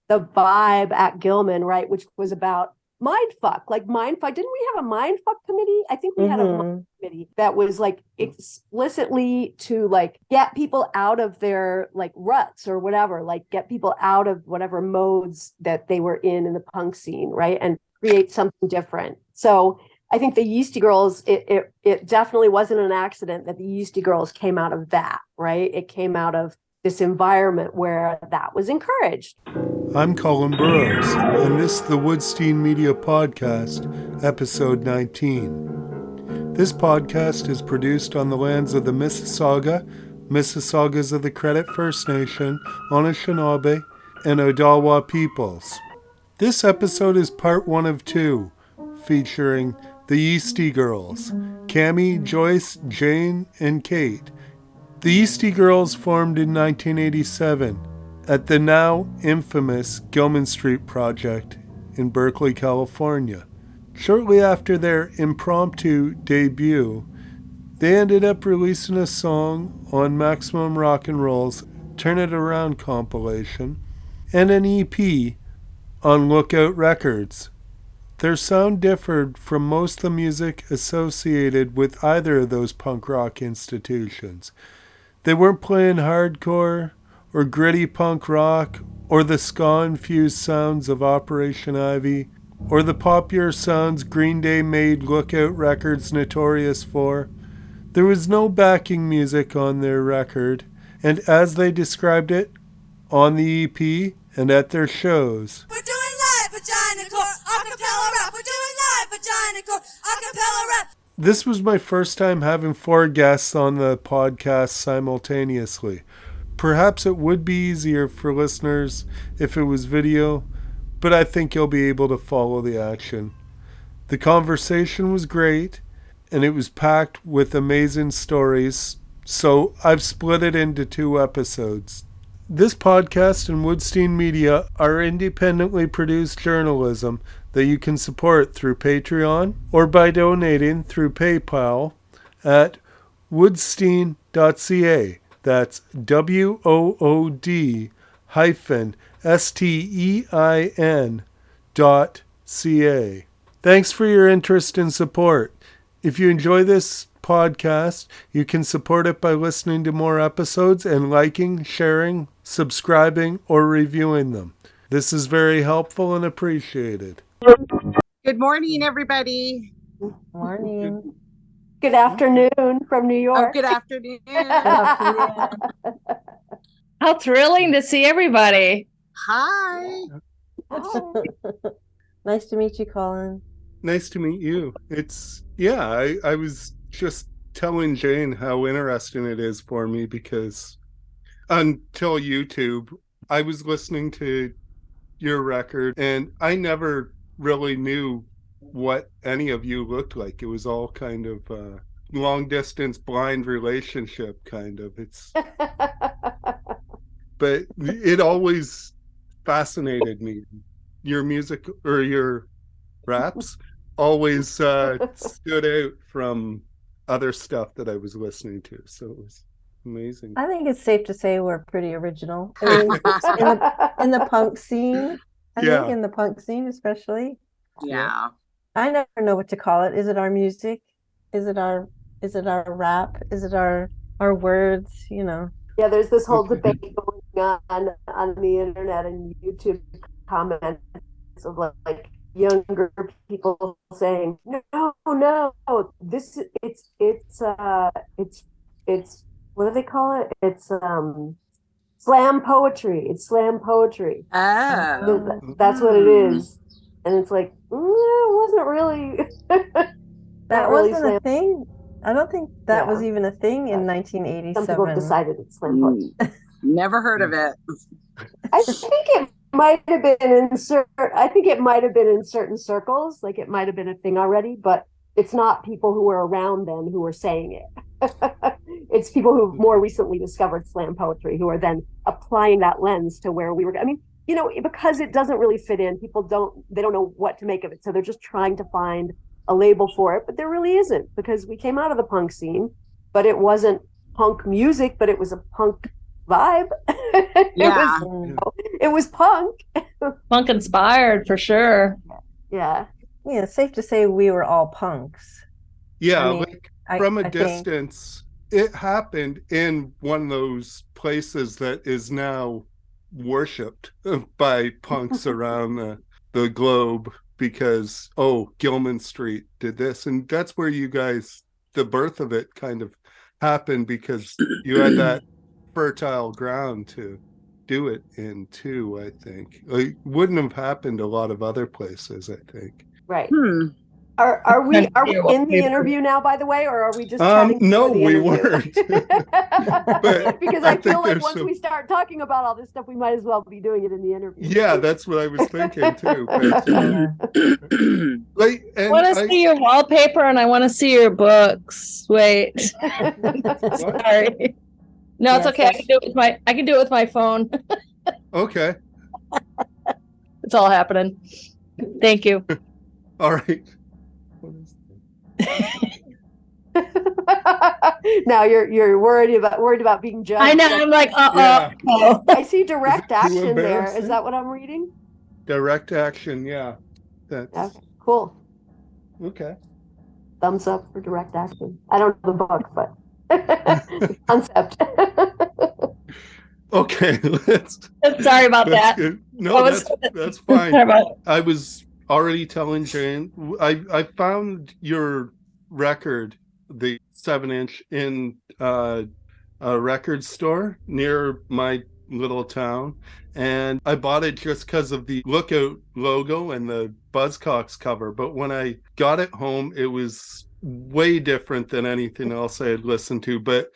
the vibe at Gilman, right, which was about mindfuck. Didn't we have a mindfuck committee? I think we had a mindfuck committee that was like explicitly to like get people out of their like ruts or whatever, like get people out of whatever modes that they were in the punk scene, right, and create something different. So I think the Yeastie Girlz, it definitely wasn't an accident that the Yeastie Girlz came out of that, right? It came out of this environment where that was encouraged. I'm Colin Burrows, and this is the Woodstein Media Podcast, episode 19. This podcast is produced on the lands of the Mississaugas of the Credit First Nation, Anishinaabe, and Odawa peoples. This episode is part 1 of 2, featuring the Yeastie Girlz, Cammie, Joyce, Jane, and Kate. The Yeastie Girlz formed in 1987 at the now infamous Gilman Street Project in Berkeley, California. Shortly after their impromptu debut, they ended up releasing a song on Maximum Rock and Roll's Turn It Around compilation and an EP on Lookout Records. Their sound differed from most of the music associated with either of those punk rock institutions. They weren't playing hardcore or gritty punk rock or the ska-infused sounds of Operation Ivy or the popular sounds Green Day made Lookout Records notorious for. There was no backing music on their record, and as they described it on the EP and at their shows, we're doing live Vaginacore, acapella rap. We're doing live Vaginacore, acapella rap. This was my first time having 4 guests on the podcast simultaneously. Perhaps it would be easier for listeners if it was video, but I think you'll be able to follow the action. The conversation was great, and it was packed with amazing stories, so I've split it into 2 episodes. This podcast and Woodstein Media are independently produced journalism that you can support through Patreon or by donating through PayPal at woodstein.ca. That's WOOD-STEIN.ca. Thanks for your interest and support. If you enjoy this podcast, you can support it by listening to more episodes and liking, sharing, subscribing, or reviewing them. This is very helpful and appreciated. Good morning, everybody. Morning. Good afternoon from New York. Oh, good afternoon. How thrilling to see everybody. Hi. Nice to meet you, Colin. Nice to meet you. I was just telling Jane how interesting it is for me because until YouTube, I was listening to your record and I never really knew what any of you looked like. It was all kind of long distance blind relationship kind of. But it always fascinated me. Your music or your raps always stood out from other stuff that I was listening to. So it was amazing. I think it's safe to say we're pretty original. I mean, in the punk scene. I think in the punk scene especially. Yeah. I never know what to call it. Is it our music? Is it our rap? Is it our words? You know. Yeah, there's this whole debate going on the internet and YouTube comments of like younger people saying no, this it's what do they call it? It's slam poetry. It's slam poetry. Oh. That's what it is. And it's like, it wasn't really. That wasn't a thing. I don't think that was even a thing in 1987. Some people decided it's slam poetry. Never heard of it. I think it might have been in certain circles. Like it might have been a thing already, but it's not people who were around then who were saying it. It's people who more recently discovered slam poetry who are then applying that lens to where we were. I mean, you know, because it doesn't really fit in, people don't know what to make of it. So they're just trying to find a label for it, but there really isn't, because we came out of the punk scene, but it wasn't punk music, but it was a punk vibe. Yeah. It was punk. Punk inspired for sure. Yeah. Yeah, it's safe to say we were all punks. Yeah, I mean, like from a I think- distance, it happened in one of those places that is now worshipped by punks around the globe because, oh, Gilman Street did this. And that's where you guys, the birth of it kind of happened because you had that fertile ground to do it in too, I think. Like, wouldn't have happened a lot of other places, I think. Right. Hmm. Are we Trying to see what in the people- interview now, by the way, or are we just chatting No, before the we interview? weren't. But Because I I feel think like there's once some- we start talking about all this stuff, we might as well be doing it in the interview. Yeah, that's what I was thinking too. But, like, I and want to see your wallpaper and I want to see your books. Wait. Sorry. No, it's Yes, okay. I can do it with my phone. okay, It's all happening. Thank you. all right. Now you're worried about being judged. I know. I'm like, Yeah. oh. I see direct too action there. Is embarrassing? that what I'm reading? Direct action, yeah. That's Okay, cool. okay. Thumbs up for direct action. I don't know the book, but concept. Okay, Sorry about that's that. good. No, What was- that's Sorry fine. about- I was already telling Jane, I found your record, the 7-inch, in a record store near my little town, and I bought it just because of the Lookout logo and the Buzzcocks cover. But when I got it home, it was way different than anything else I had listened to. But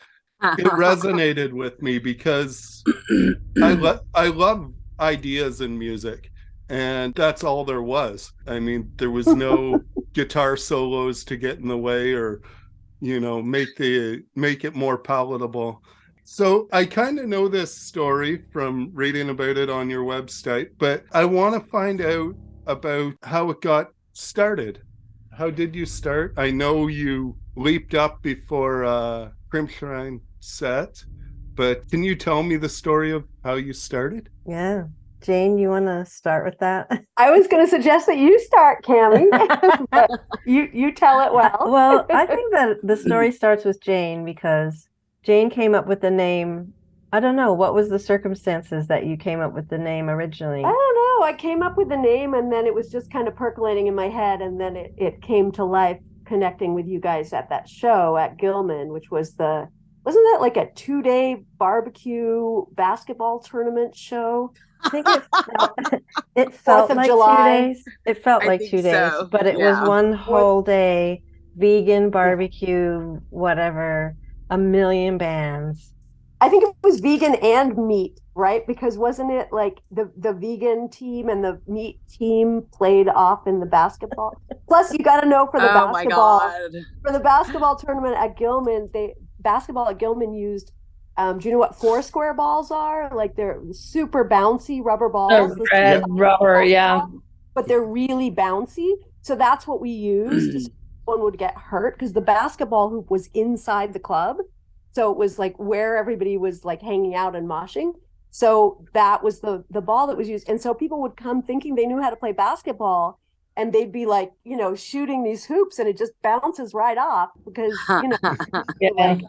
it resonated with me because I love ideas in music, and that's all there was. I mean, there was no guitar solos to get in the way or, you know, make it more palatable. So I kind of know this story from reading about it on your website, but I want to find out about how it got started. How did you start? I know you leaped up before Crimpshrine set, but can you tell me the story of how you started? Yeah. Jane, you want to start with that? I was going to suggest that you start, Cammie. But you tell it well. Well, I think that the story starts with Jane because Jane came up with the name. I don't know, what was the circumstances that you came up with the name originally? I don't know. I came up with the name and then it was just kind of percolating in my head. And then it came to life connecting with you guys at that show at Gilman, which was wasn't that like a 2-day barbecue basketball tournament show? I think it felt of like July. 2 days. It felt I like think 2 days, so. but it Yeah. was one whole day, vegan barbecue, whatever, a million bands. I think it was vegan and meat, right? Because wasn't it like the vegan team and the meat team played off in the basketball? Plus, you got to know for the Oh my basketball God. for the basketball tournament at Gilman, basketball at Gilman used. Do you know what 4-square balls are? Like they're super bouncy rubber balls. The red rubber, yeah. But they're really bouncy. So that's what we used. So no one would get hurt because the basketball hoop was inside the club. So it was like where everybody was like hanging out and moshing. So that was the ball that was used. And so people would come thinking they knew how to play basketball and they'd be like, you know, shooting these hoops and it just bounces right off because, you know, Yeah. like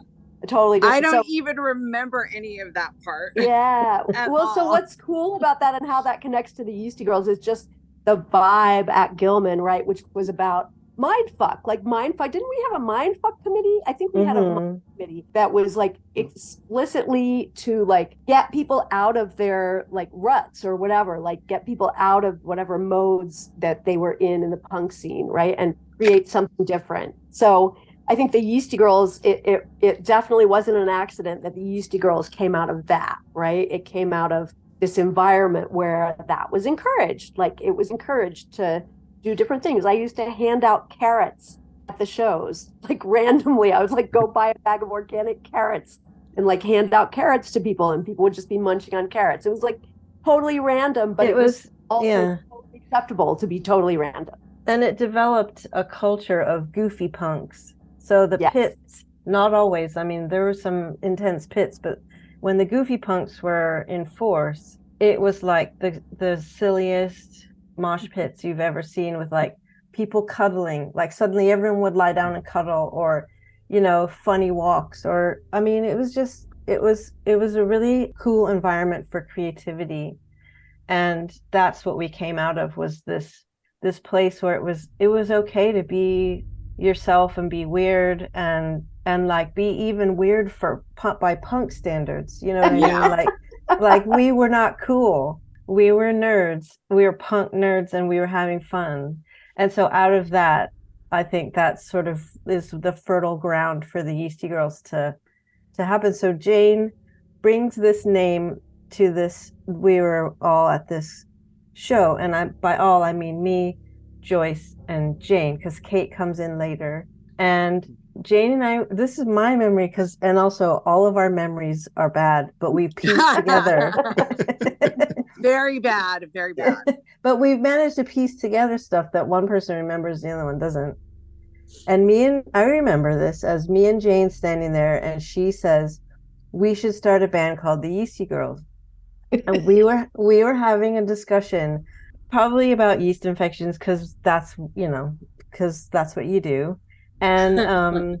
totally different. I don't So, even remember any of that part. yeah. At Well, so all. what's cool about that and how that connects to the Yeastie Girlz is just the vibe at Gilman, right? Which was about mindfuck. Didn't we have a mindfuck committee? I think we had a Mhm. committee that was like explicitly to like get people out of their like ruts or whatever, like get people out of whatever modes that they were in the punk scene, right? And create something different. So I think the Yeastie Girlz, it definitely wasn't an accident that the Yeastie Girlz came out of that, right? It came out of this environment where that was encouraged. Like it was encouraged to do different things. I used to hand out carrots at the shows, like randomly. I was like, go buy a bag of organic carrots and like hand out carrots to people and people would just be munching on carrots. It was like totally random, but it was also yeah. totally acceptable to be totally random. And it developed a culture of goofy punks. So the Yes. pits, not always. I mean, there were some intense pits, but when the goofy punks were in force, it was like the silliest mosh pits you've ever seen, with like people cuddling, like suddenly everyone would lie down and cuddle, or funny walks, or I mean, it was a really cool environment for creativity. And that's what we came out of, was this place where it was okay to be yourself and be weird, and like be even weird by punk standards, you know what I mean? Like we were not cool, we were nerds, we were punk nerds, and we were having fun. And so out of that, I think that sort of is the fertile ground for the Yeastie Girlz to happen. So Jane brings this name to this. We were all at this show, and by all I mean me, Joyce, and Jane, because Kate comes in later. And Jane and I, this is my memory, and also all of our memories are bad, but we pieced together. Very bad, very bad. But we've managed to piece together stuff that one person remembers, the other one doesn't. And I remember this as me and Jane standing there, and she says, we should start a band called the Yeastie Girlz. And we were having a discussion probably about yeast infections, because that's what you do. And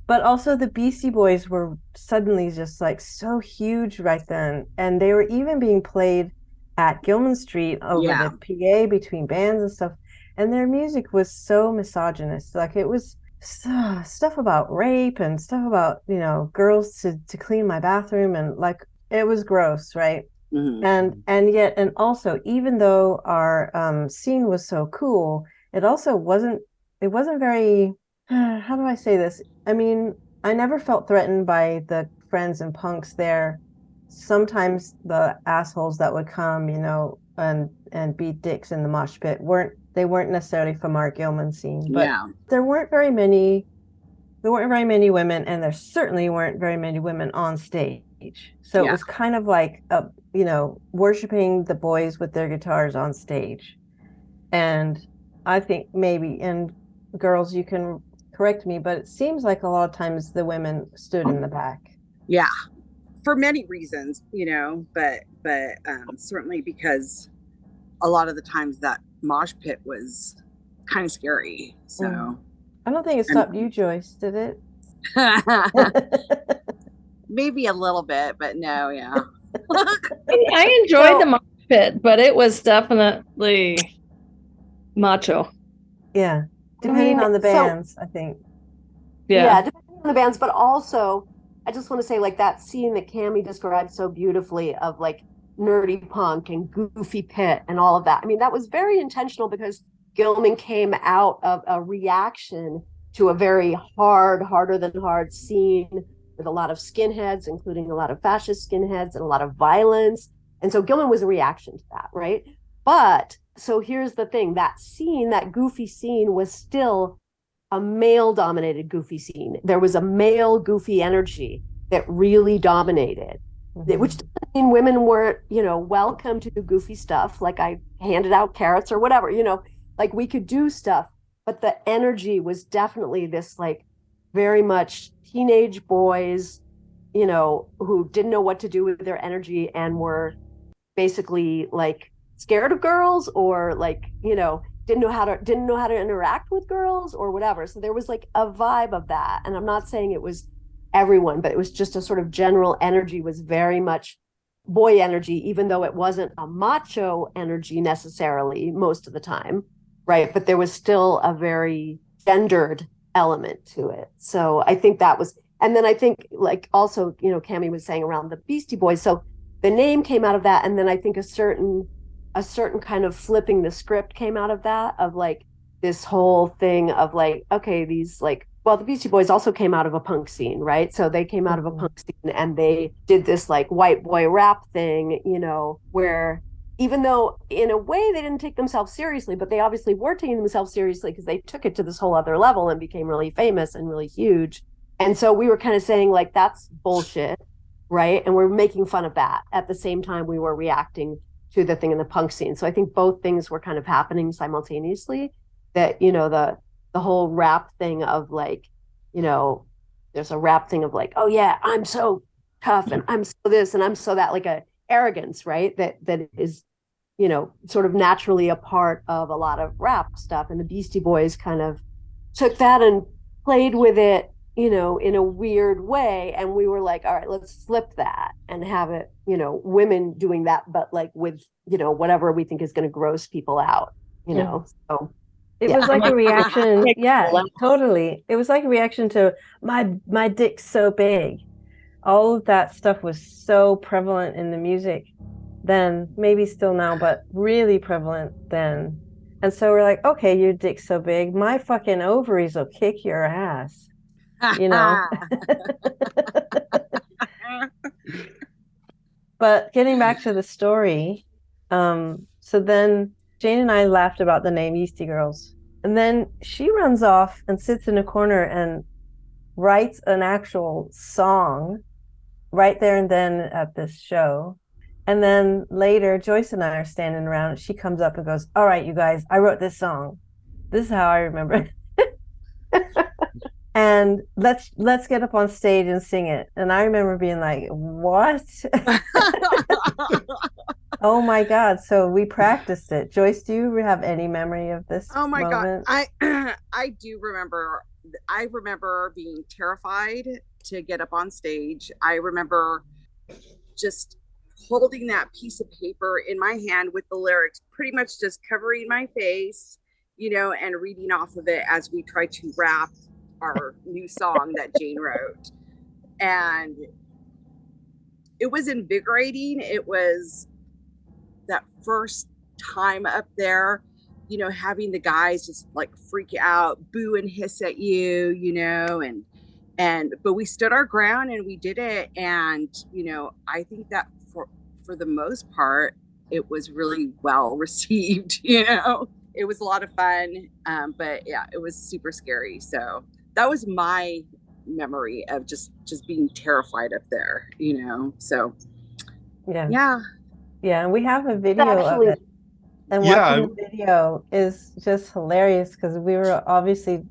but also the Beastie Boys were suddenly just like so huge right then, and they were even being played at Gilman Street over the PA between bands and stuff, and their music was so misogynist. Like, it was stuff about rape and stuff about girls to clean my bathroom, and like, it was gross, right? Mm-hmm. And also, even though our scene was so cool, it also wasn't very how do I say this? I mean, I never felt threatened by the friends and punks there. Sometimes the assholes that would come, and be dicks in the mosh pit weren't necessarily from our Gilman scene, but there weren't very many women, and there certainly weren't very many women on stage. So it was kind of like worshiping the boys with their guitars on stage. And I think maybe, and girls, you can correct me, but it seems like a lot of times the women stood in the back. Yeah, for many reasons, but certainly because a lot of the times that mosh pit was kind of scary. So I don't think it stopped you, Joyce, did it? Maybe a little bit, but no, I enjoyed the mosh pit, but it was definitely macho. Yeah, depending on the bands, I think. Yeah, depending on the bands, but also I just want to say, like, that scene that Cammie described so beautifully of like nerdy punk and goofy pit and all of that. I mean, that was very intentional, because Gilman came out of a reaction to a very harder than hard scene with a lot of skinheads, including a lot of fascist skinheads and a lot of violence. And so Gilman was a reaction to that, right? But so here's the thing, that scene, that goofy scene, was still a male-dominated goofy scene. There was a male goofy energy that really dominated, which doesn't mean women weren't, welcome to do goofy stuff. Like, I handed out carrots or whatever, like, we could do stuff, but the energy was definitely this, like, very much teenage boys, who didn't know what to do with their energy and were basically like scared of girls, or like, didn't know how to interact with girls or whatever. So there was like a vibe of that. And I'm not saying it was everyone, but it was just a sort of general energy, was very much boy energy, even though it wasn't a macho energy necessarily most of the time, right? But there was still a very gendered element to it. So I think that was, and then I think, like, also, Cammie was saying around the Beastie Boys, so the name came out of that, and then I think a certain kind of flipping the script came out of that, of like this whole thing of like, okay, these, like, well, the Beastie Boys also came out of a punk scene, right? So they came out of a punk scene, and they did this like white boy rap thing, where even though in a way they didn't take themselves seriously, but they obviously were taking themselves seriously, because they took it to this whole other level and became really famous and really huge. And so we were kind of saying, like, that's bullshit, right? And we're making fun of that. At the same time, we were reacting to the thing in the punk scene. So I think both things were kind of happening simultaneously, that, the whole rap thing of like, there's a rap thing of like, oh yeah, I'm so tough and I'm so this and I'm so that, like a arrogance, right? That is, you know, sort of naturally a part of a lot of rap stuff. And the Beastie Boys kind of took that and played with it, you know, in a weird way. And we were like, all right, let's slip that and have it, you know, women doing that, but like with, you know, whatever we think is going to gross people out, you know. So it yeah. was like a reaction. Yeah, totally. It was like a reaction to my dick's so big. All of that stuff was so prevalent in the music then, maybe still now, but really prevalent then. And so we're like, okay, your dick's so big, my fucking ovaries will kick your ass, you know. But getting back to the story, so then Jane and I laughed about the name Yeastie Girlz, and then she runs off and sits in a corner and writes an actual song right there and then at this show. And then later, Joyce and I are standing around, and she comes up and goes, all right, you guys, I wrote this song. This is how I remember it. And let's get up on stage and sing it. And I remember being like, what? Oh my God. So we practiced it. Joyce, do you have any memory of this Oh my moment? God. I do remember. I remember being terrified to get up on stage. I remember just holding that piece of paper in my hand with the lyrics, pretty much just covering my face, you know, and reading off of it as we tried to rap our new song that Jane wrote. And it was invigorating. It was that first time up there, you know, having the guys just like freak out, boo and hiss at you, you know, but we stood our ground and we did it. And, you know, I think that for the most part, it was really well received, you know. It was a lot of fun, but yeah, it was super scary. So that was my memory of just being terrified up there, you know. So yeah, and we have a video of it, and watching the video is just hilarious because we were obviously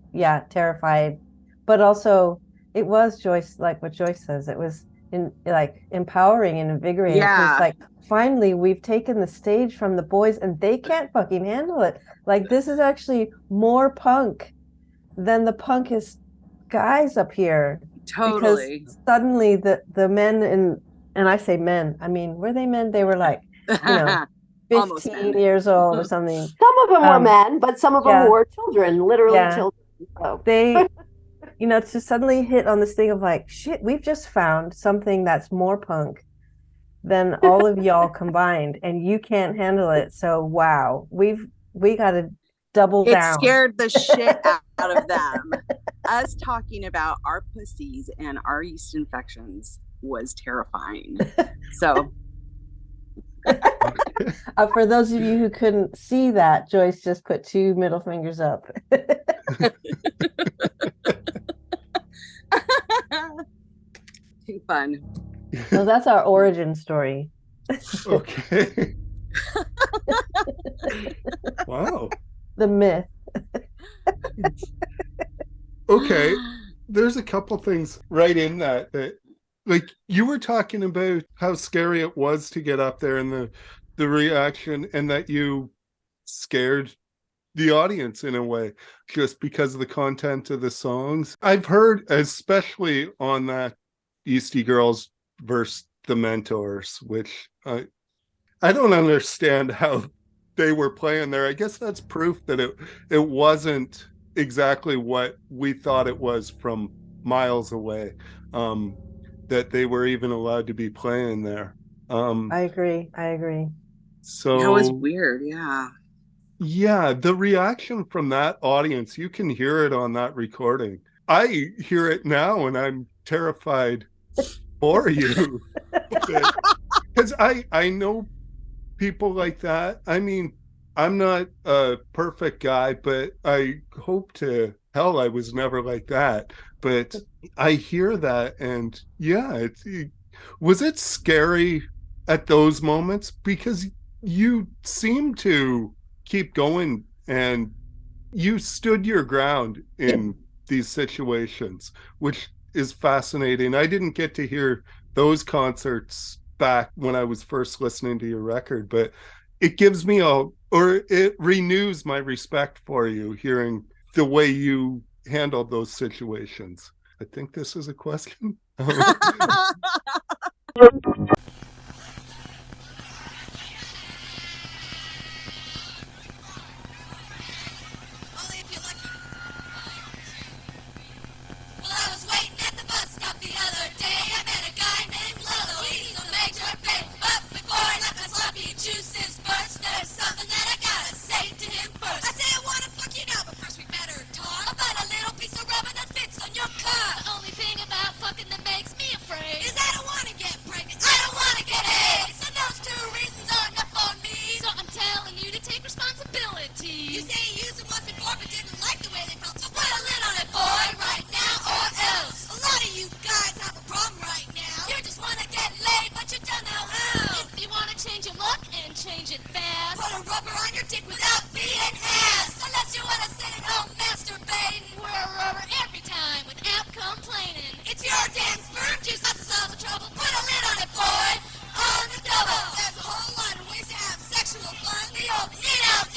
terrified, but also it was Joyce, like what Joyce says, it was empowering and invigorating, because like finally we've taken the stage from the boys and they can't fucking handle it. Like, this is actually more punk than the punkest guys up here. Totally. Because suddenly the men and I say men, I mean, were they men? They were like, you know, 15 years old or something. Some of them were men, but some of them were children, literally children. So. They you know, to suddenly hit on this thing of like, shit, we've just found something that's more punk than all of y'all combined, and you can't handle it. So wow, we got to double down. It scared the shit out of them. Us talking about our pussies and our yeast infections was terrifying. So for those of you who couldn't see that, Joyce just put 2 middle fingers up. Too fun. So that's our origin story. Okay. Wow. The myth. Okay. There's a couple things right in that like you were talking about how scary it was to get up there and the reaction, and that you scared the audience in a way just because of the content of the songs. I've heard, especially on that Yeastie Girlz versus the Mentors, which I don't understand how they were playing there. I guess that's proof that it wasn't exactly what we thought it was from miles away, that they were even allowed to be playing there. I agree. So that was weird. Yeah, the reaction from that audience, you can hear it on that recording. I hear it now and I'm terrified for you. Because I know people like that. I mean, I'm not a perfect guy, but I hope to hell I was never like that. But I hear that, and yeah, was it scary at those moments? Because you seem to keep going and you stood your ground in these situations, which is fascinating. I didn't get to hear those concerts back when I was first listening to your record, but it gives me it renews my respect for you, hearing the way you handled those situations. I think this is a question. Only if you're lucky. Well, I was waiting at the bus stop the other day. I met a guy named Lolo. He's a major babe. But before I let my sloppy juices burst, there's something that I gotta say to him first. I say I wanna fuck you now, but first we better talk about a little piece of rubber that fits on your car. The only thing about fucking that makes me afraid is I don't wanna get pregnant. I don't wanna get AIDS. And those two reasons are enough for me. So I'm telling you to take responsibility. You say you used them once before but didn't like the way they felt. So put a lid on it, boy, right now or else. A lot of you guys have a problem right now. You just wanna get laid, but you don't know how. If you wanna change your look and change it fast, put a rubber on your dick without being asked. Unless you wanna sit at home masturbating, wear a rubber every time without complaining. It's your damn sperm juice that's solve the trouble. Put a lid on it, boy, on the double. There's a whole lot of ways to have sexual fun. The old in out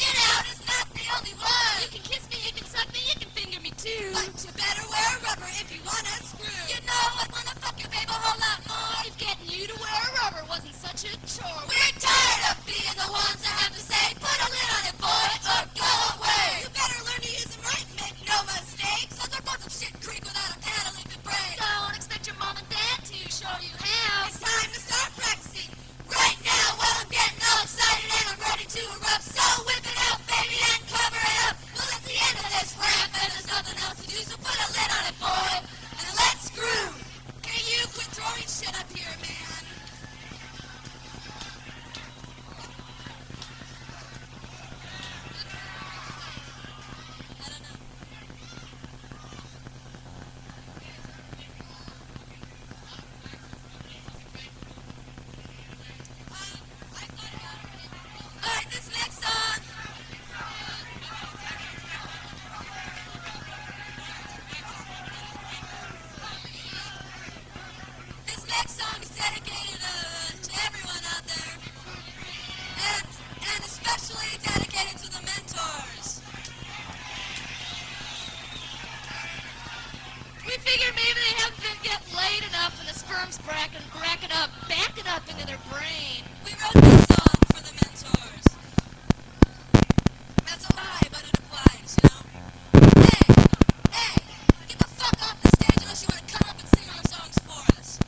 is not the only one. You can kiss me, you can suck me, you can finger me too. But you better wear a rubber if you wanna screw. You know I wanna fuck you, babe, a whole lot more. If getting you to wear a rubber wasn't such a chore. We're tired of being the ones that have to say, put a lid on it, boy, or go away. You better learn to use them right and make no mistakes. So they're both of shit creek without a paddle in the break. Don't expect your mom and dad to show you how. It's time to start practicing. Right now, while I'm getting all excited and I'm ready to erupt. So whip it out, baby, and cover it up. Well, that's the end of this rap, and there's nothing else to do, so put a lid on it, boy, and let's screw. Hey, you, quit throwing shit up here, man. I don't know. Alright, this next song. This next song is dedicated to everyone out there. And especially dedicated to the mentors. We figure maybe they haven't been getting laid enough and the sperm's backing up into their brain. We wrote this song for the mentors. That's a lie, but it applies, you know? Hey, get the fuck off the stage unless you want to come up and sing our songs for us.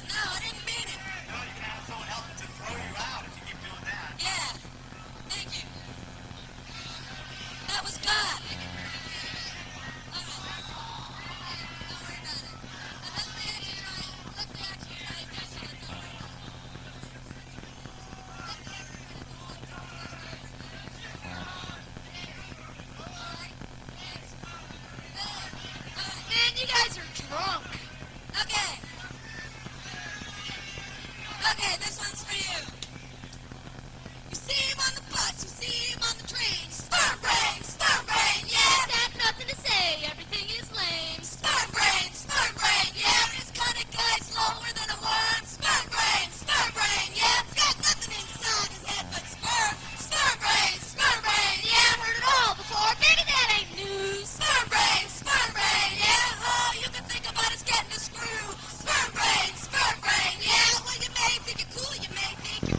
No, I didn't mean it. You know, you can have someone help to throw you out if you keep doing that. Yeah, thank you. That was God. Don't worry about it. And let me actually try and do something. Man, you guys are drunk. Okay, this one's for you. You see him on the bus, you see him on the train. Sperm brain, yeah. Got nothing to say, everything is lame. Sperm brain, yeah. This kind of guy's lower than a worm. Sperm brain, yeah. He's got nothing inside his head but sperm. Sperm brain, yeah. Heard it all before, maybe that ain't news. Sperm brain, yeah. Oh, you can think about us getting a screw. Sperm brain, yeah. Well, you may think you're cool, you may think you're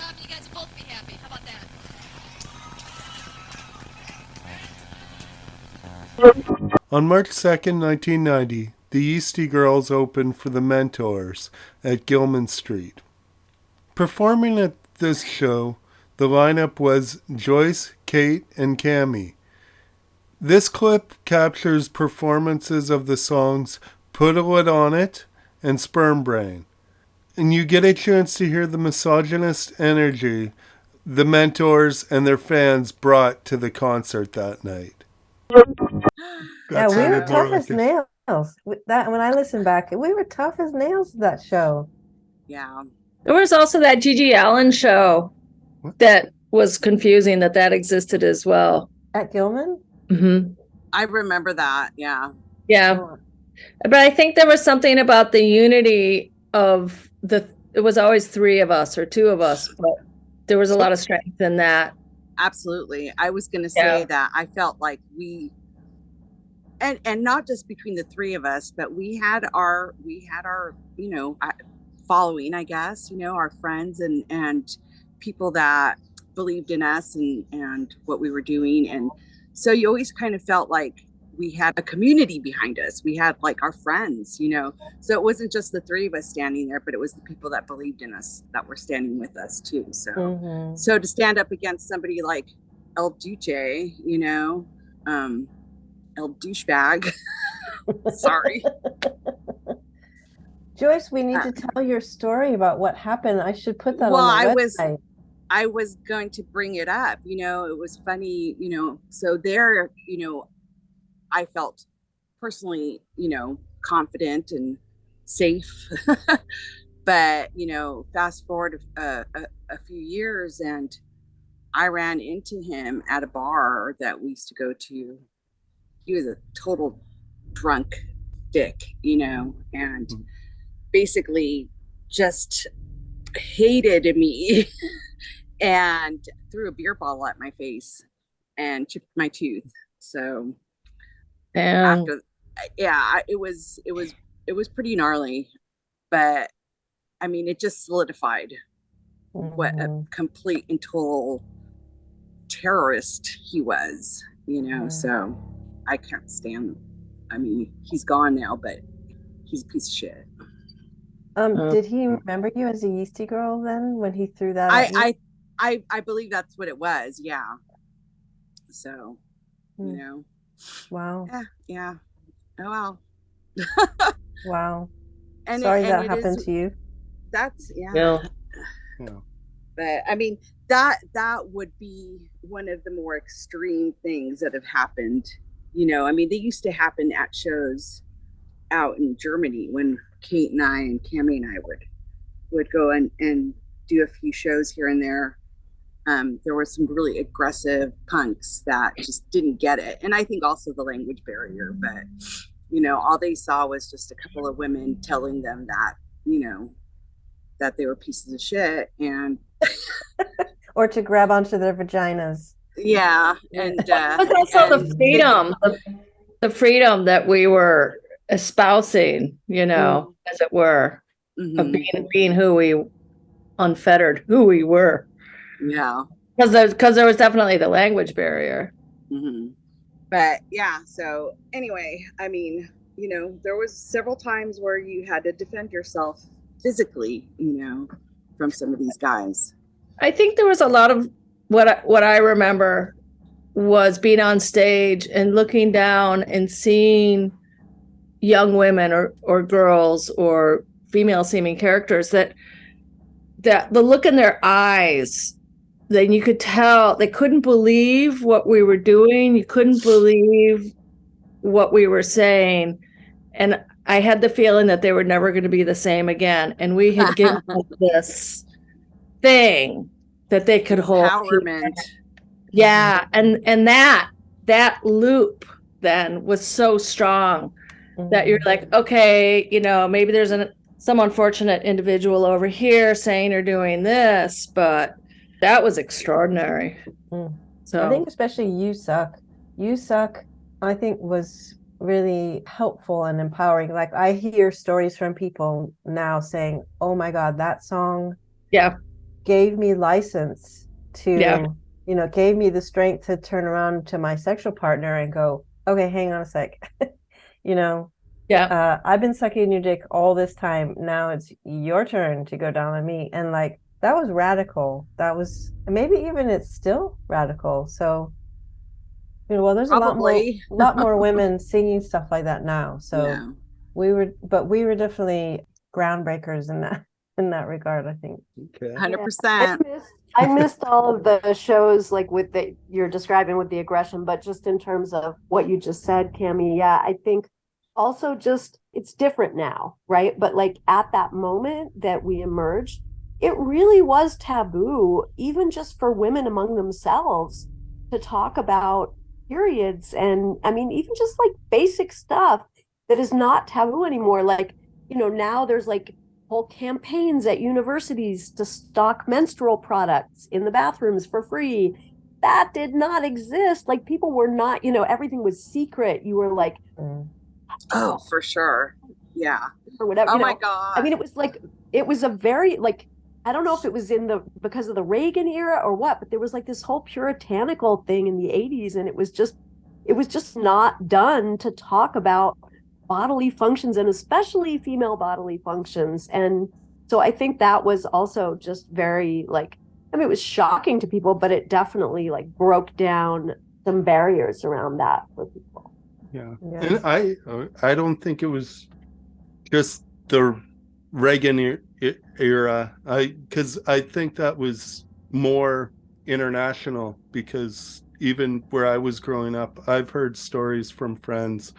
off and you guys will both be happy. How about that? On March 2nd, 1990, the Yeastie Girlz opened for the Mentors at Gilman Street. Performing at this show, the lineup was Joyce, Kate, and Cammie. This clip captures performances of the songs Put a Lid on It and Sperm Brain, and you get a chance to hear the misogynist energy the Mentors and their fans brought to the concert that night. Yeah, we were sounded more tough like as a- nails. That when I listen back, we were tough as nails that show. Yeah. There was also that Gigi Allen show that was confusing that existed as well. At Gilman? Hmm. I remember that. Yeah. Yeah. Oh, But I think there was something about the unity of it was always three of us or two of us, but there was a lot of strength in that. Absolutely. I was going to say that I felt like we, and not just between the three of us, but we had our, you know, following, I guess, you know, our friends and people that believed in us and what we were doing. And so you always kind of felt like we had a community behind us. We had like our friends, you know, so it wasn't just the three of us standing there, but it was the people that believed in us that were standing with us too. So, so to stand up against somebody like El Duce, you know, El douchebag, sorry. Joyce, we need to tell your story about what happened. I should put that Well, on the website. I was going to bring it up, you know, it was funny, you know, so there, you know, I felt personally, you know, confident and safe. But, you know, fast forward a few years and I ran into him at a bar that we used to go to. He was a total drunk dick, you know, and basically just hated me and threw a beer bottle at my face and chipped my tooth. So after, yeah, it was pretty gnarly, but I mean, it just solidified what a complete and total terrorist he was, you know. So I can't stand, I mean, he's gone now, but he's a piece of shit. Did he remember you as a Yeastie Girl then when he threw that at you? I believe that's what it was. Yeah. So, you know. Wow. Yeah. Oh well. Wow. And sorry that happened to you. That's Yeah. But I mean, that would be one of the more extreme things that have happened. You know, I mean, they used to happen at shows out in Germany when Kate and I and Cammie and I would go and do a few shows here and there. There were some really aggressive punks that just didn't get it. And I think also the language barrier, but you know, all they saw was just a couple of women telling them that, you know, that they were pieces of shit and or to grab onto their vaginas. Yeah. And but also the freedom that we were espousing, you know, as it were, of being who we unfettered who we were. Yeah. Because there was definitely the language barrier. But yeah, so anyway, I mean, you know, there was several times where you had to defend yourself physically, you know, from some of these guys. I think there was a lot of what I remember was being on stage and looking down and seeing young women or girls or female seeming characters that the look in their eyes, then you could tell they couldn't believe what we were doing. You couldn't believe what we were saying. And I had the feeling that they were never going to be the same again. And we had given them this thing that they could hold. Empowerment. Yeah. And that loop then was so strong that you're like, okay, you know, maybe there's some unfortunate individual over here saying or doing this, but that was extraordinary. So I think especially You Suck, I think was really helpful and empowering. Like I hear stories from people now saying, oh my God, that song gave me license to, Yeah. you know, gave me the strength to turn around to my sexual partner and go, okay, hang on a sec. You know, Yeah. I've been sucking your dick all this time. Now it's your turn to go down on me. And like, that was radical. That was, maybe even it's still radical. So, you know, well, there's Probably. a lot more women singing stuff like that now. So Yeah. we were definitely groundbreakers in that regard, I think. Okay. 100%. I missed all of the shows like with the you're describing with the aggression, but just in terms of what you just said, Cammie, yeah, I think also just it's different now, right? But like at that moment that we emerged, it really was taboo, even just for women among themselves, to talk about periods. And I mean, even just like basic stuff that is not taboo anymore. Like, you know, now there's like whole campaigns at universities to stock menstrual products in the bathrooms for free. That did not exist. Like people were not, you know, everything was secret. You were like, Oh, for sure. Yeah. or whatever. Oh You my know, God. I mean, it was like, it was a very like, I don't know if it was because of the Reagan era or what, but there was like this whole puritanical thing in the 80s, and it was just not done to talk about bodily functions, and especially female bodily functions. And so I think that was also just very like, I mean, it was shocking to people, but it definitely like broke down some barriers around that for people. Yeah. Yeah. And I don't think it was just the Reagan era. Because I think that was more international, because even where I was growing up, I've heard stories from friends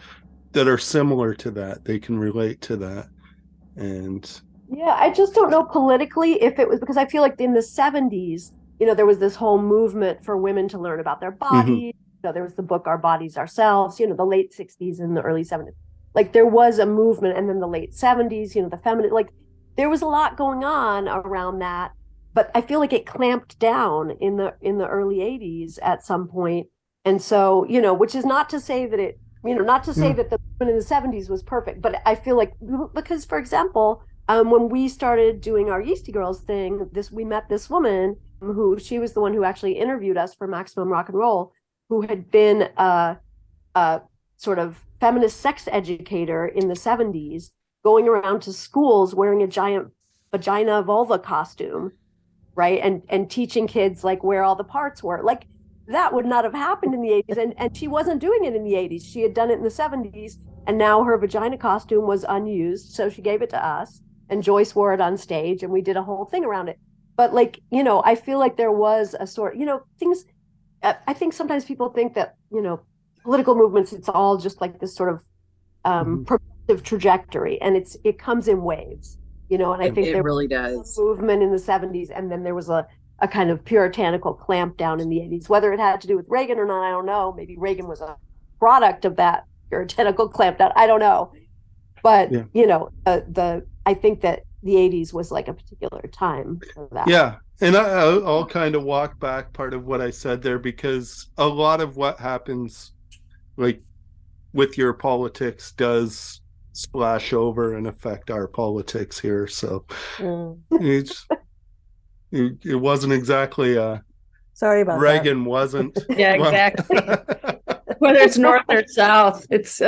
that are similar to that. They can relate to that. And Yeah, I just don't know politically if it was because I feel like in the 70s, you know, there was this whole movement for women to learn about their bodies. You know, there was the book Our Bodies Ourselves, you know, the late 60s and the early 70s. Like there was a movement, and then the late 70s, you know, the feminine, like there was a lot going on around that. But I feel like it clamped down in the early 80s at some point. And so, you know, which is not to say that it, you know, not to say that the movement in the 70s was perfect, but I feel like because, for example, when we started doing our Yeastie Girlz thing, we met this woman who she was the one who actually interviewed us for Maximum Rock and Roll, who had been a sort of feminist sex educator in the 70s, going around to schools wearing a giant vagina vulva costume, right? And teaching kids like where all the parts were. Like that would not have happened in the 80s. And she wasn't doing it in the 80s. She had done it in the 70s. And now her vagina costume was unused. So she gave it to us. And Joyce wore it on stage, and we did a whole thing around it. But like, you know, I feel like there was a sort, you know, things, I think sometimes people think that, you know, political movements, it's all just like this sort of progressive trajectory, and it comes in waves, you know, and I think it there really was does. a movement in the 70s, and then there was a kind of puritanical clamp down in the 80s. Whether it had to do with Reagan or not, I don't know. Maybe Reagan was a product of that puritanical clamp down. I don't know. But, yeah. you know, I think that the 80s was like a particular time for that. Yeah. And I'll kind of walk back part of what I said there, because a lot of what happens like with your politics does splash over and affect our politics here. So it wasn't exactly Sorry about Reagan wasn't. Yeah, exactly. Whether it's north or south, it's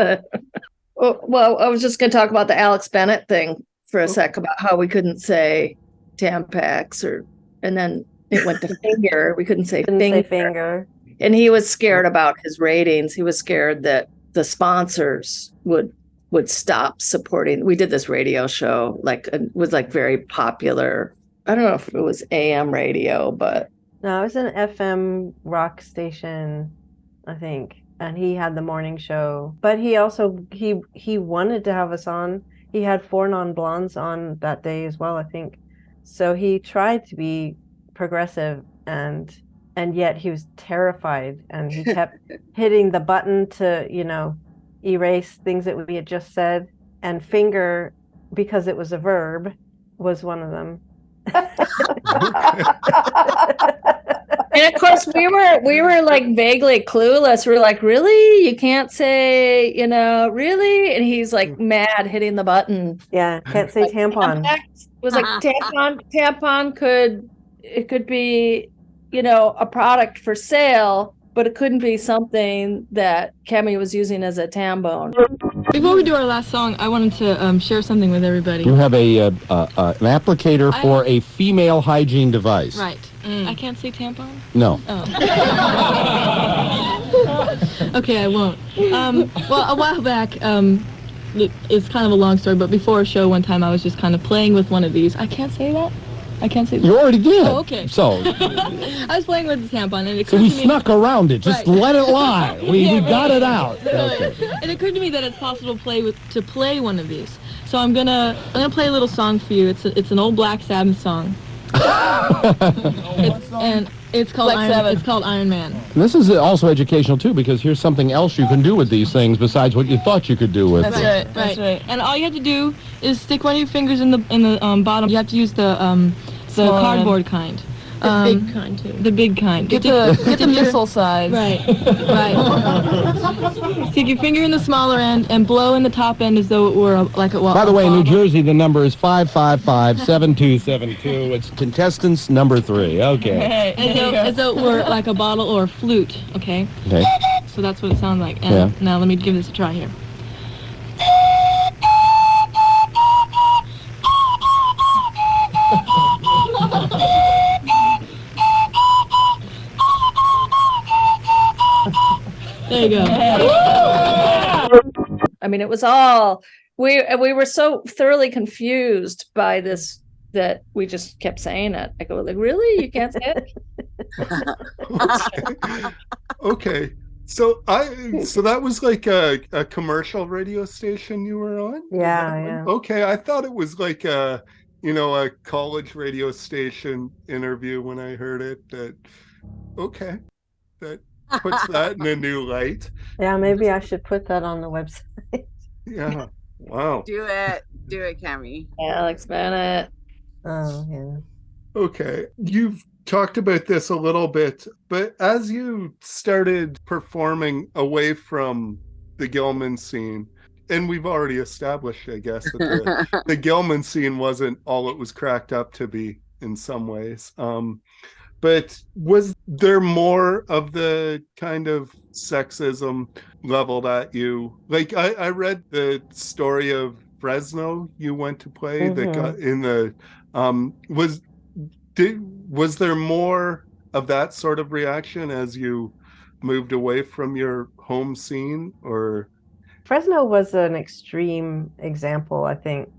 well, I was just going to talk about the Alex Bennett thing for a sec, about how we couldn't say Tampax, and then it went to finger. We couldn't say finger. And he was scared about his ratings. He was scared that the sponsors would stop supporting. We did this radio show, like it was like very popular. I don't know if it was AM radio, but no, it was an FM rock station, I think. And he had the morning show, but he also he wanted to have us on. He had 4 non-blondes on that day as well, I think. So he tried to be progressive, and yet he was terrified, and he kept hitting the button to, you know, erase things that we had just said, and finger, because it was a verb, was one of them. And of course we were like vaguely clueless. We were like, really? You can't say, you know, really? And he's like mad hitting the button. Yeah, can't say like, tampon. It was like tampon could it could be, a product for sale, but it couldn't be something that Cammie was using as a tambone. Before we do our last song, I wanted to share something with everybody. You have an applicator for a female hygiene device. Right. I can't say tampon? No. Oh. Okay, I won't. Well, a while back, it's kind of a long story, but before a show one time I was just kind of playing with one of these. I can't say that? I can't say that? You already did. Oh, okay. So. I was playing with the tampon, and it So occurred we to me... snuck around it. Just Right. let it lie. We got it out. Okay. Okay. It occurred to me that it's possible to play one of these. So I'm gonna play a little song for you. It's an old Black Sabbath song. It's called Iron Man. This is also educational too, because here's something else you can do with these things besides what you thought you could do with them. That's right. And all you have to do is stick one of your fingers in the bottom. You have to use the cardboard kind. The big kind too. The big kind. Get the missile size. Right. Stick your finger in the smaller end and blow in the top end as though it were By the way, in New Jersey, the number is 555-7272. It's contestants number 3. Okay. As though it were like a bottle or a flute. Okay. Okay. So that's what it sounds like. And now let me give this a try here. There you go. I mean, it was all we were so thoroughly confused by this that we just kept saying it. I go, like, really? You can't say it? Okay. So that was like a commercial radio station you were on? Yeah. Okay, I thought it was like a college radio station interview when I heard it. That puts that in a new light. Yeah, maybe I should put that on the website. Yeah. Wow. Do it, Cammie. Alex Bennett. Oh, yeah. Okay. You've talked about this a little bit, but as you started performing away from the Gilman scene, and we've already established, I guess, that the Gilman scene wasn't all it was cracked up to be in some ways. But was there more of the kind of sexism leveled at you? Like I read the story of Fresno you went to play that got in the was there more of that sort of reaction as you moved away from your home scene? Or Fresno was an extreme example, I think.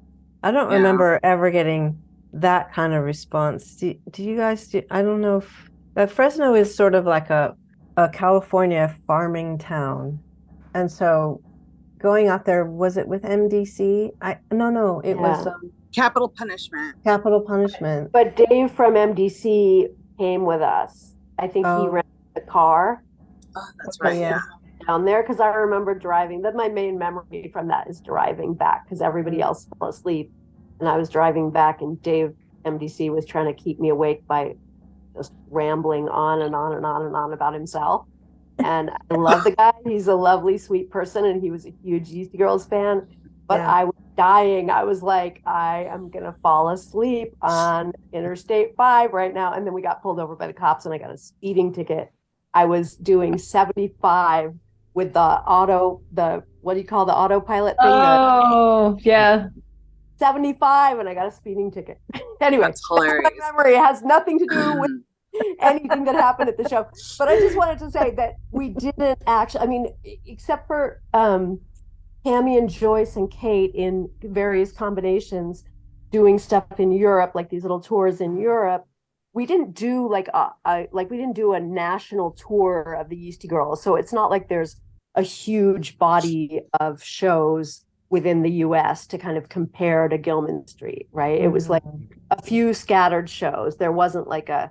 I don't remember ever getting that kind of response. Do you guys I don't know if Fresno is sort of like a California farming town, and so going out there, was it with MDC? No, it was Capital Punishment. But Dave from MDC came with us. I think he rented the car. Oh, that's right. Yeah. Down there, because I remember driving. That's my main memory from that, is driving back, because everybody else fell asleep and I was driving back, and Dave MDC was trying to keep me awake by just rambling on and on and on and on about himself. And I love the guy. He's a lovely, sweet person, and he was a huge Yeastie Girlz fan. But I was dying. I was like, I am gonna fall asleep on Interstate 5 right now. And then we got pulled over by the cops, and I got a speeding ticket. I was doing 75 with the what do you call the autopilot thing? Oh, yeah. 75, and I got a speeding ticket. Anyway, that's hilarious. My memory. It has nothing to do with anything that happened at the show. But I just wanted to say that we didn't actually, I mean, except for Cammie and Joyce and Kate in various combinations doing stuff in Europe, like these little tours in Europe, we didn't do we didn't do a national tour of the Yeastie Girlz. So it's not like there's a huge body of shows within the US to kind of compare to Gilman Street, right? It was like a few scattered shows. There wasn't like a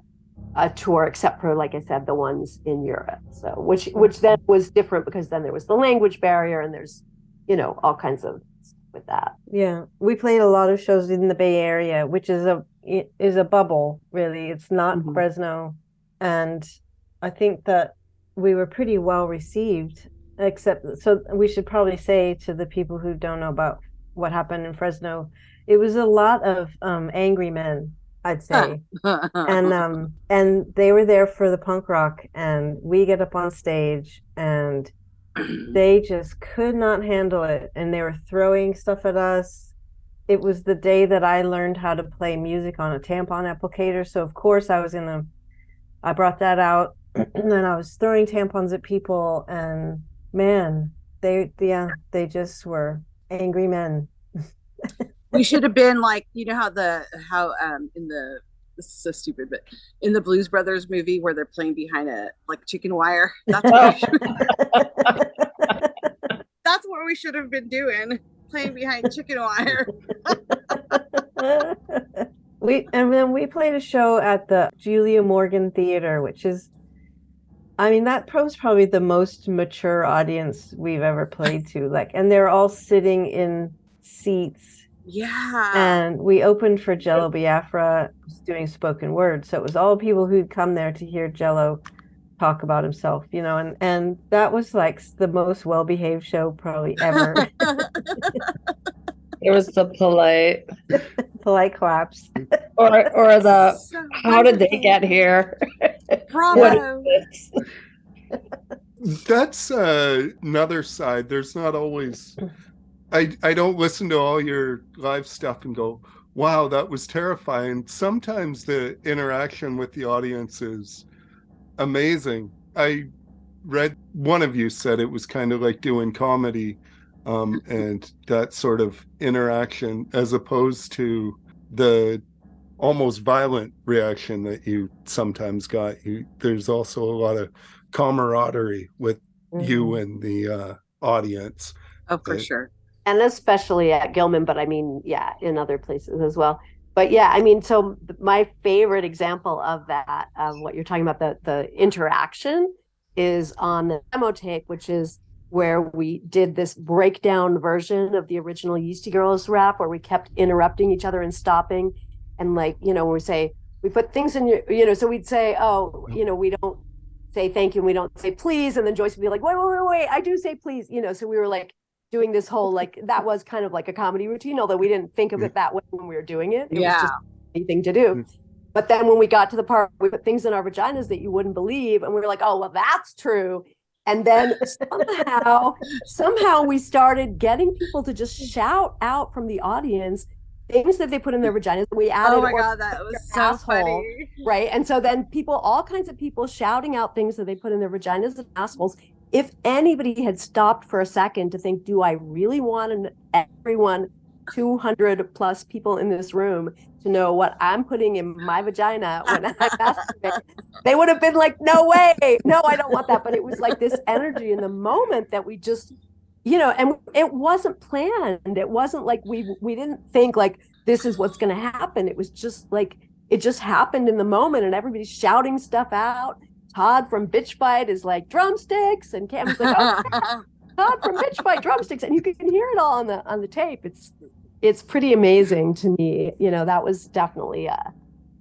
tour, except for, like I said, the ones in Europe. So which then was different, because then there was the language barrier, and there's, all kinds of stuff with that. Yeah, we played a lot of shows in the Bay Area, which is a bubble, really. It's not Fresno, and I think that we were pretty well received. So we should probably say to the people who don't know about what happened in Fresno, it was a lot of angry men I'd say. And they were there for the punk rock, and we get up on stage and they just could not handle it, and they were throwing stuff at us. It was the day that I learned how to play music on a tampon applicator, so of course I brought that out and I was throwing tampons at people, and man, they just were angry men. We should have been like, you know how in the, this is so stupid, but in the Blues Brothers movie where they're playing behind a like chicken wire. That's what we should have been doing, playing behind chicken wire. And then we played a show at the Julia Morgan Theater, which is, I mean, that was probably the most mature audience we've ever played to. Like, and they're all sitting in seats. Yeah. And we opened for Jello Biafra doing spoken word. So it was all people who'd come there to hear Jello talk about himself, you know, and that was like the most well-behaved show probably ever. It was the polite claps. or the so how did they get here? Bravo. That's another side. There's not always, I don't listen to all your live stuff and go, wow, that was terrifying. Sometimes the interaction with the audience is amazing. I read one of you said it was kind of like doing comedy, and that sort of interaction, as opposed to the almost violent reaction that you sometimes got. There's also a lot of camaraderie with you and the audience. Oh, for sure. And especially at Gilman, but I mean, yeah, in other places as well. But yeah, I mean, so my favorite example of that, of what you're talking about, the interaction, is on the demo tape, which is where we did this breakdown version of the original Yeastie Girlz rap, where we kept interrupting each other and stopping. And like, you know, when we say, we put things in your, you know, so we'd say, oh, you know, we don't say thank you, and we don't say please. And then Joyce would be like, wait, I do say please, you know. So we were like doing this whole, like, that was kind of like a comedy routine, although we didn't think of it that way when we were doing it. It was just anything to do. But then when we got to the part where we put things in our vaginas that you wouldn't believe, and we were like, oh, well, that's true. And then somehow we started getting people to just shout out from the audience things that they put in their vaginas. We added, oh my God, that was so asshole, funny. Right. And so then all kinds of people shouting out things that they put in their vaginas and assholes. If anybody had stopped for a second to think, do I really want everyone, 200 plus people in this room, to know what I'm putting in my vagina when I masturbate, they would have been like, no way, no, I don't want that. But it was like this energy in the moment that we just, you know, and it wasn't planned. It wasn't like we didn't think like this is what's going to happen. It was just like, it just happened in the moment, and everybody's shouting stuff out. Todd from Bitch Fight is like, drumsticks, and Cammie's like, oh, Todd from Bitch Fight, drumsticks, and you can hear it all on the tape. It's pretty amazing to me. You know, that was definitely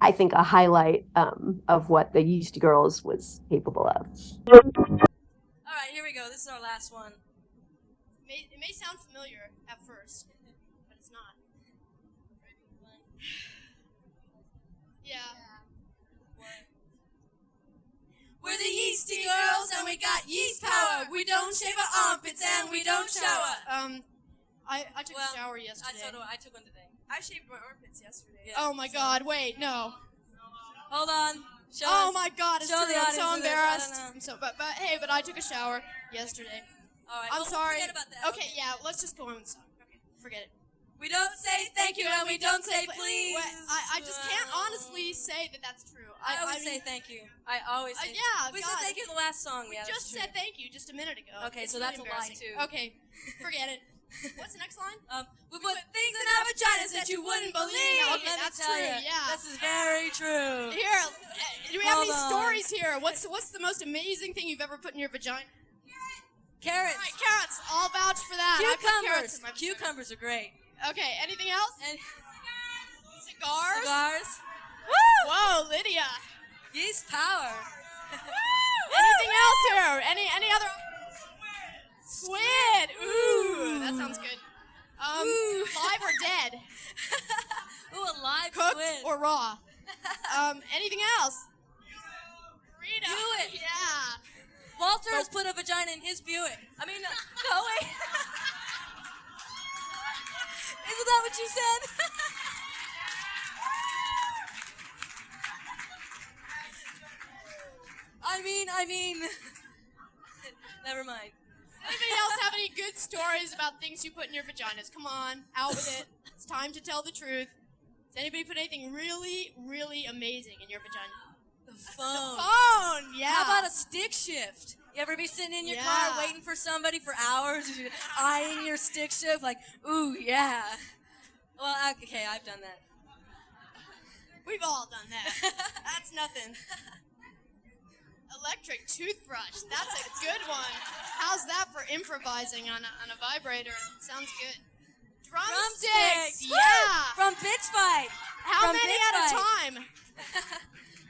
I think a highlight of what the Yeastie Girlz was capable of. All right, here we go. This is our last one. It may sound familiar at first, but it's not. Yeah. We're the Yeastie Girlz, and we got yeast power. We don't shave our armpits, and we don't shower. I took a shower yesterday. I took one today. I shaved my armpits yesterday. Yeah. Oh my God! Wait, no. Hold on. Oh my God! It's true. I'm so embarrassed. But I took a shower yesterday. All right. I'm sorry. Forget about that. Okay, yeah. Let's just go on with the song. Okay, forget it. We don't say thank you, and we don't say please. I just can't honestly say that that's true. I always say thank you. I always say we said thank you in the last song. We just said thank you just a minute ago. Okay, so that's a lie too. Okay, forget it. What's the next line? We put things in our vaginas that you wouldn't believe. Okay, that's true. Yeah, this is very true. Here, do we have any stories here? What's the most amazing thing you've ever put in your vagina? Carrots. All right, carrots. I'll vouch for that. Cucumbers. Cucumbers are great. Okay, anything else? And cigars. Woo! Whoa, Lydia. Yeast power. Anything else here? Any other? Squid. Ooh, that sounds good. Live or dead? Ooh, a live cooked squid. or raw? Anything else? Rita. Buick. Yeah. Walter has put a vagina in his Buick. I mean, no wait. Isn't that what you said? I mean, never mind. Anybody else have any good stories about things you put in your vaginas? Come on, out with it. It's time to tell the truth. Does anybody put anything really, really amazing in your vagina? The phone. Phone, yeah. How about a stick shift? You ever be sitting in your car waiting for somebody for hours, eyeing your stick shift like, ooh, yeah. Well, okay, I've done that. We've all done that. That's nothing. Electric toothbrush. That's a good one. How's that for improvising on a vibrator? Sounds good. Drumsticks. Woo! Yeah. From Bitch Fight. How From many Bitch at a Fight. time?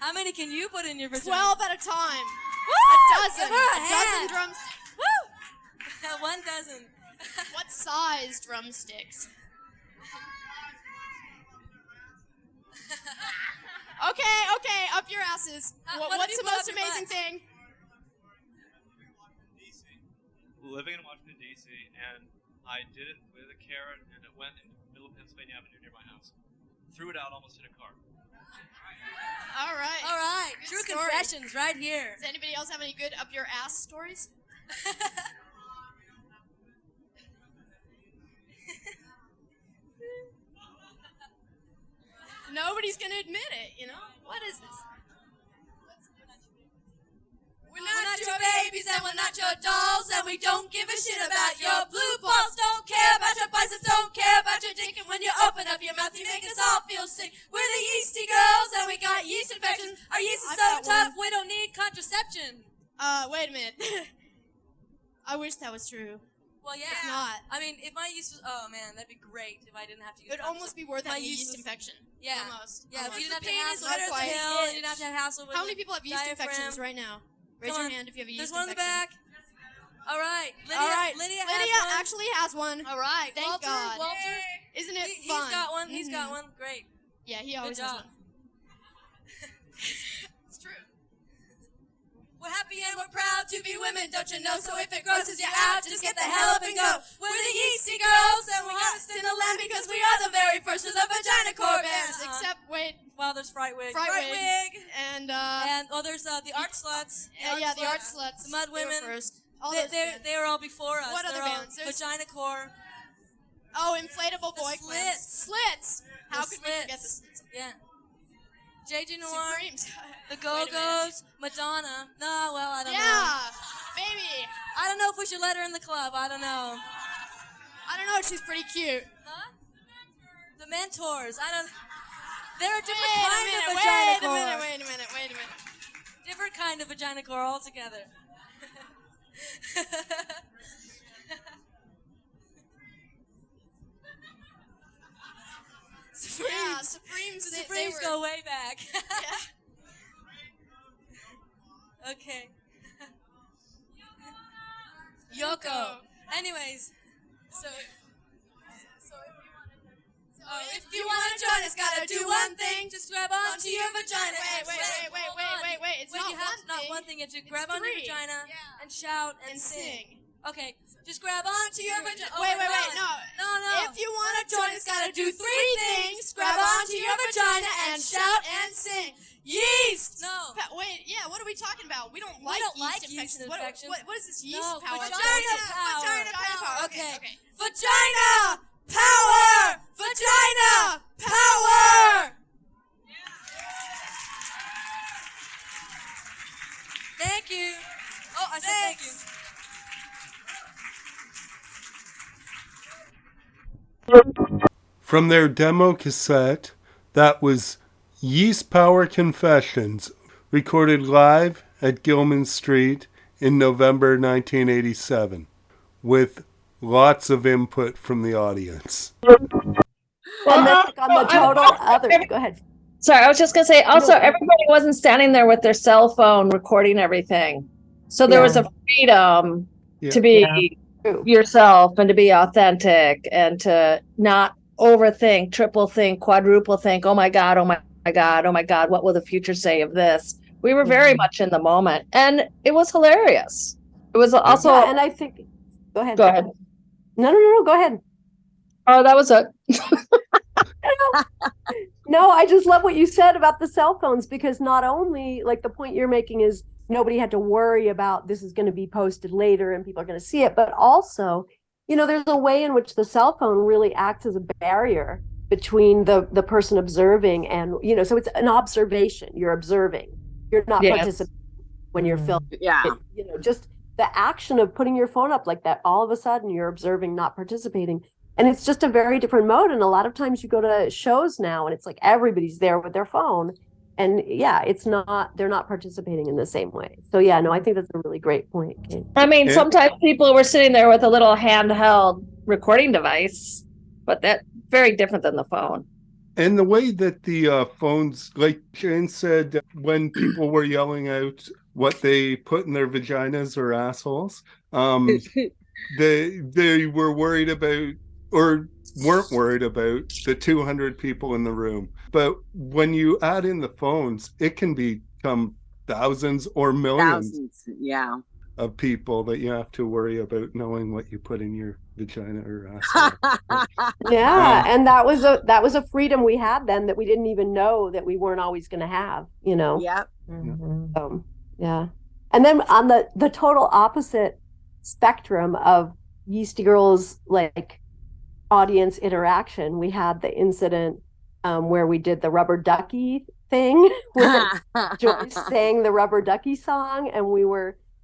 How many can you put in your vagina? 12 at a time. Woo! A dozen. Give her a A dozen hand. drums. Woo! 1 dozen. What size drumsticks? Okay, up your asses. what have What's you the put most up your amazing butts? thing? Living in Washington, D.C., and I did it with a carrot, and it went in the middle of Pennsylvania Avenue near my house. Threw it out, almost hit a car. All right. All right. Good True story. confessions right here. Does anybody else have any good up your ass stories? Nobody's gonna admit it, you know? What is this? We're not your babies and we're not your dolls, and we don't give a shit about your blue balls. Don't care about your biceps, don't care about your dick, and when you open up your mouth, you make us all feel sick. We're the Yeastie Girlz, and we got yeast infections. Our yeast is I've so got tough, one. we don't need contraception. Wait a minute. I wish that was true. Well, yeah. It's not. I mean, if my yeast was, oh man, that'd be great if I didn't have to use It would almost be worth My having a yeast yeast was- infection. Yeah. Almost. Yeah, if Almost. you didn't have to The pain is hassle with not the quite pill, it. you didn't have to hassle with How many the people have yeast diaphragm. infections right now? Raise Come your on. hand if you have a yeast There's one in the infection. back. All right. Lydia, All right. Lydia Lydia has one. actually has one. All right. Thank Walter, God. Walter. Isn't it He's fun? got one. He's Mhm. got one. Great. Yeah, he Good always has job. one. It's true. We're happy and we're proud to be women, don't you know? So if it grosses you out, just get the hell up and go. We're the Yeastie Girlz, and we got to in the land because we are the very first of the Vaginacore bands. Except, wait, well, there's Fright Wig. Fright Wig. And there's the Art Sluts. the Art Sluts. The Mud They were Women. first. All They, those they, bands. they were all before us. What other They're all bands? There's- Vaginacore. Oh, inflatable boy Slits. clowns. Slits. How could we forget the Slits. Slits? Yeah. J.G. Noir. Supremes. The Wait a minute. Go-Go's. Madonna. No, well, I don't know. Yeah, baby. I don't know if we should let her in the club. I don't know. I don't know. She's pretty cute. Huh? The Mentors. I don't. They're a different Wait a kind minute. of Wait a vaginacore. minute. Wait a minute. Wait a minute. Different kind of vaginacore altogether. Yeah, Supremes. The They Supremes were, go way back. Yeah. Okay. Yoko. Anyways, So if you want to join us, gotta do one thing. Just grab onto your vagina. Wait. It's Wait, not you have one not thing. one thing. You have to grab onto your three. vagina Yeah. and shout and sing. Okay, just grab onto your vagina. Oh, Wait, we're wait, done. no. No. If you want to join us, gotta do three things. Grab onto your vagina and shout and sing. Yeast! No. Wait, yeah, what are we talking about? We don't like yeast infections. What is this yeast No, power? vagina power. Vagina power. Okay. Okay. Vagina power! Vagina power! Thank you. Oh, I said thank you. From their demo cassette, that was Yeast Power Confessions, recorded live at Gilman Street in November 1987, with lots of input from the audience. And then on the total other. Go ahead. Sorry, I was just gonna say. Also, No. everybody wasn't standing there with their cell phone recording everything, so there was a freedom to be yourself and to be authentic and to not overthink, triple think, quadruple think. Oh my god! my God, oh my God, what will the future say of this? We were very much in the moment, and it was hilarious. It was also, Yeah, and I think, go ahead. Go ahead. No, go ahead. Oh, that was it. No, I just love what you said about the cell phones, because not only, like, the point you're making is nobody had to worry about this is going to be posted later and people are going to see it, but also, you know, there's a way in which the cell phone really acts as a barrier between the person observing and, you know, so it's an observation. You're observing. You're not participating when you're filming. Yeah. You know, just the action of putting your phone up like that, all of a sudden you're observing, not participating. And it's just a very different mode. And a lot of times you go to shows now and it's like everybody's there with their phone. And yeah, they're not participating in the same way. So yeah, no, I think that's a really great point, Kate. I mean, sometimes people were sitting there with a little handheld recording device, but that's very different than the phone. And the way that the phones, like Jane said, when people were yelling out what they put in their vaginas or assholes, they were worried about, or weren't worried about, the 200 people in the room. But when you add in the phones, it can become thousands or millions of people that you have to worry about knowing what you put in your vagina or asshole. Yeah, and that was a freedom we had then that we didn't even know that we weren't always going to have, you know. Yep. Yeah. And then on the total opposite spectrum of Yeastie Girlz, like, audience interaction, we had the incident where we did the rubber ducky thing where Joyce sang the rubber ducky song, and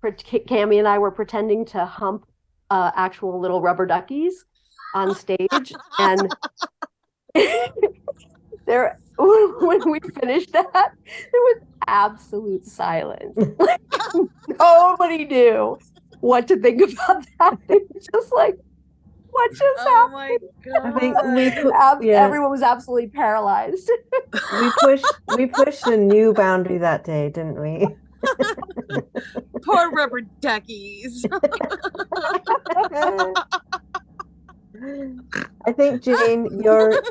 Cammie and I were pretending to hump actual little rubber duckies on stage, and when we finished that, there was absolute silence. Like, nobody knew what to think about that. It was just like, what just happened? My God. I think everyone was absolutely paralyzed. we pushed a new boundary that day, didn't we? Poor rubber duckies. I think, Jane, your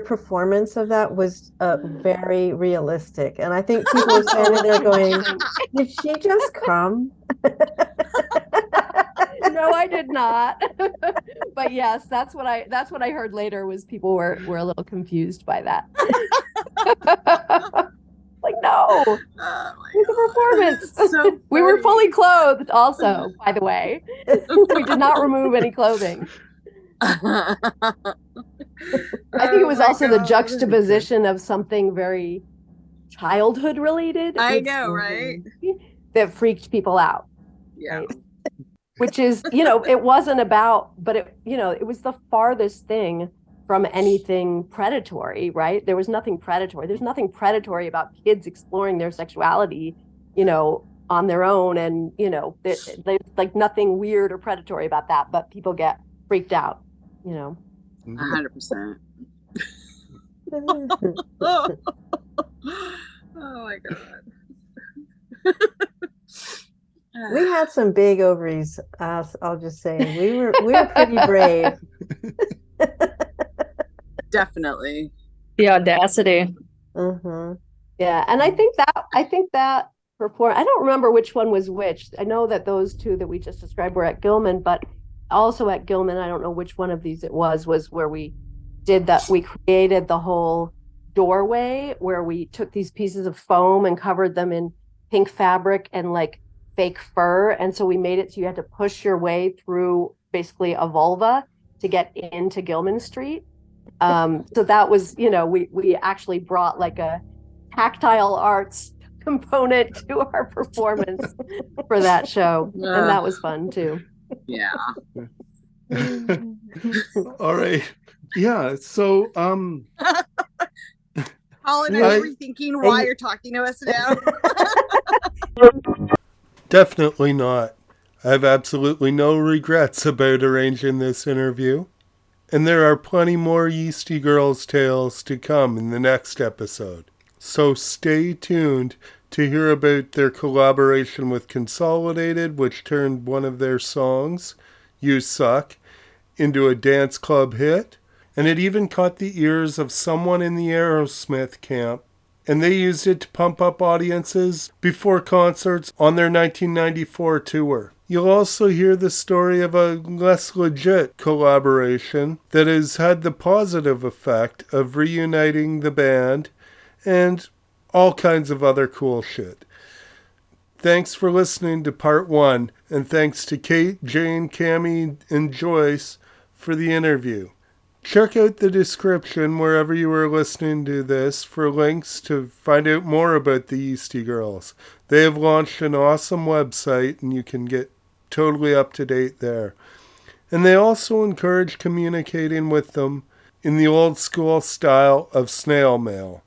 performance of that was very realistic, and I think people were standing there going, "Did she just come?" No, I did not. But yes, that's what I heard later, was people were a little confused by that. Like, no, it's a performance. So we were fully clothed also, by the way. We did not remove any clothing. I think it was also the juxtaposition of something very childhood related. I know, right? That freaked people out. Yeah. Right? Which is, you know, it wasn't about, but it, you know, it was the farthest thing from anything predatory, right? There was nothing predatory. There's nothing predatory about kids exploring their sexuality, you know, on their own. And, you know, there's like nothing weird or predatory about that, but people get freaked out, you know. 100%. Oh my God. We had some big ovaries. I'll just say we were pretty brave. Definitely. The audacity. Yeah, and I think that I don't remember which one was which. I know that those two that we just described were at Gilman, but also at Gilman, I don't know which one of these it was where we did that. We created the whole doorway where we took these pieces of foam and covered them in pink fabric and like fake fur, and so we made it so you had to push your way through basically a vulva to get into Gilman Street. So that was, you know, we actually brought like a tactile arts component to our performance for that show, and that was fun too. Yeah. All right. Yeah. So Colin, I'm rethinking why you're talking to us now. Definitely not. I have absolutely no regrets about arranging this interview. And there are plenty more Yeastie Girlz tales to come in the next episode. So stay tuned to hear about their collaboration with Consolidated, which turned one of their songs, You Suck, into a dance club hit, and it even caught the ears of someone in the Aerosmith camp, and they used it to pump up audiences before concerts on their 1994 tour. You'll also hear the story of a less legit collaboration that has had the positive effect of reuniting the band and all kinds of other cool shit. Thanks for listening to part 1, and thanks to Kate, Jane, Cammie, and Joyce for the interview. Check out the description wherever you are listening to this for links to find out more about the Yeastie Girlz. They have launched an awesome website, and you can get totally up to date there. And they also encourage communicating with them in the old school style of snail mail.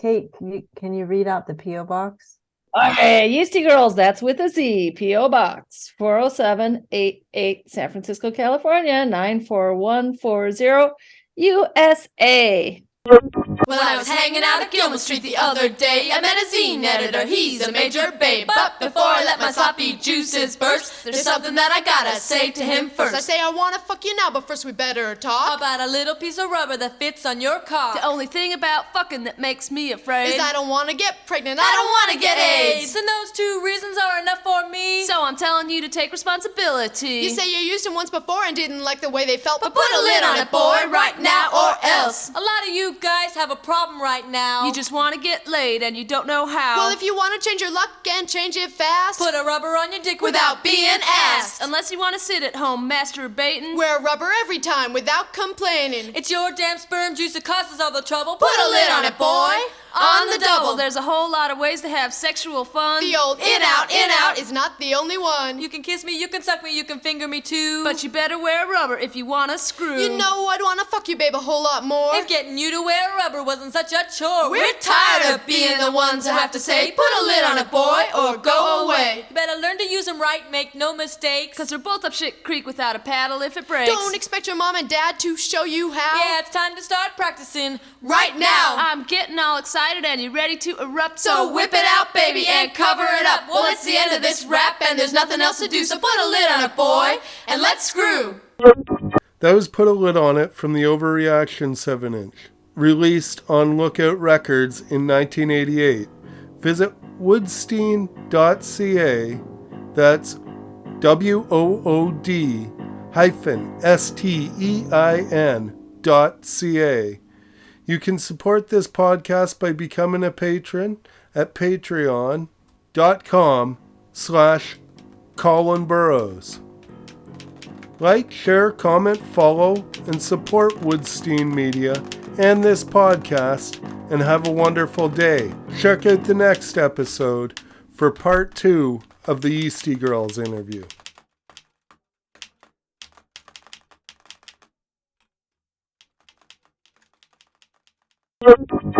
Kate, can you read out the P.O. box? Okay, Yeastie Girlz, that's with a Z. P.O. Box 40788, San Francisco, California, 94140, USA. When I was hanging out at Gilman Street the other day, I met a zine editor, he's a major babe. But before I let my sloppy juices burst, there's something that I gotta say to him first. I say I wanna fuck you now, but first we better talk About a little piece of rubber that fits on your cock. The only thing about fucking that makes me afraid is I don't wanna get pregnant, I don't wanna get AIDS. And those two reasons are enough for me. So I'm telling you to take responsibility. You say you used them once before and didn't like the way they felt, But put a lid on it, boy, right now or else. A lot of you guys have a problem right now. You just want to get laid and you don't know how. Well, if you want to change your luck and change it fast, put a rubber on your dick without being asked. Unless you want to sit at home masturbating. Wear rubber every time without complaining. It's your damn sperm juice that causes all the trouble. Put a lid on it, boy. On the double. There's a whole lot of ways to have sexual fun. The old in out is not the only one. You can kiss me, you can suck me, you can finger me too. But you better wear rubber if you want to screw. You know I'd want to fuck you, babe, a whole lot more. If getting you to wear rubber wasn't such a chore. We're tired of being the ones who have to say, put a lid on it, boy, or go away. You better learn to use them right, make no mistakes. Cause they're both up shit creek without a paddle if it breaks. Don't expect your mom and dad to show you how. Yeah, it's time to start practicing right now. I'm getting all excited and you're ready to erupt. So whip it out, baby, and cover it up. Well, it's the end of this rap and there's nothing else to do. So put a lid on it, boy, and let's screw. That was Put a Lid on It from the Overreaction 7-inch, released on Lookout Records in 1988. Visit woodstein.ca, that's WOOD-STEIN.ca. You can support this podcast by becoming a patron at patreon.com/Colin Burrows. Like, share, comment, follow, and support Woodstein Media and this podcast, and have a wonderful day. Check out the next episode for part 2 of the Yeastie Girlz interview.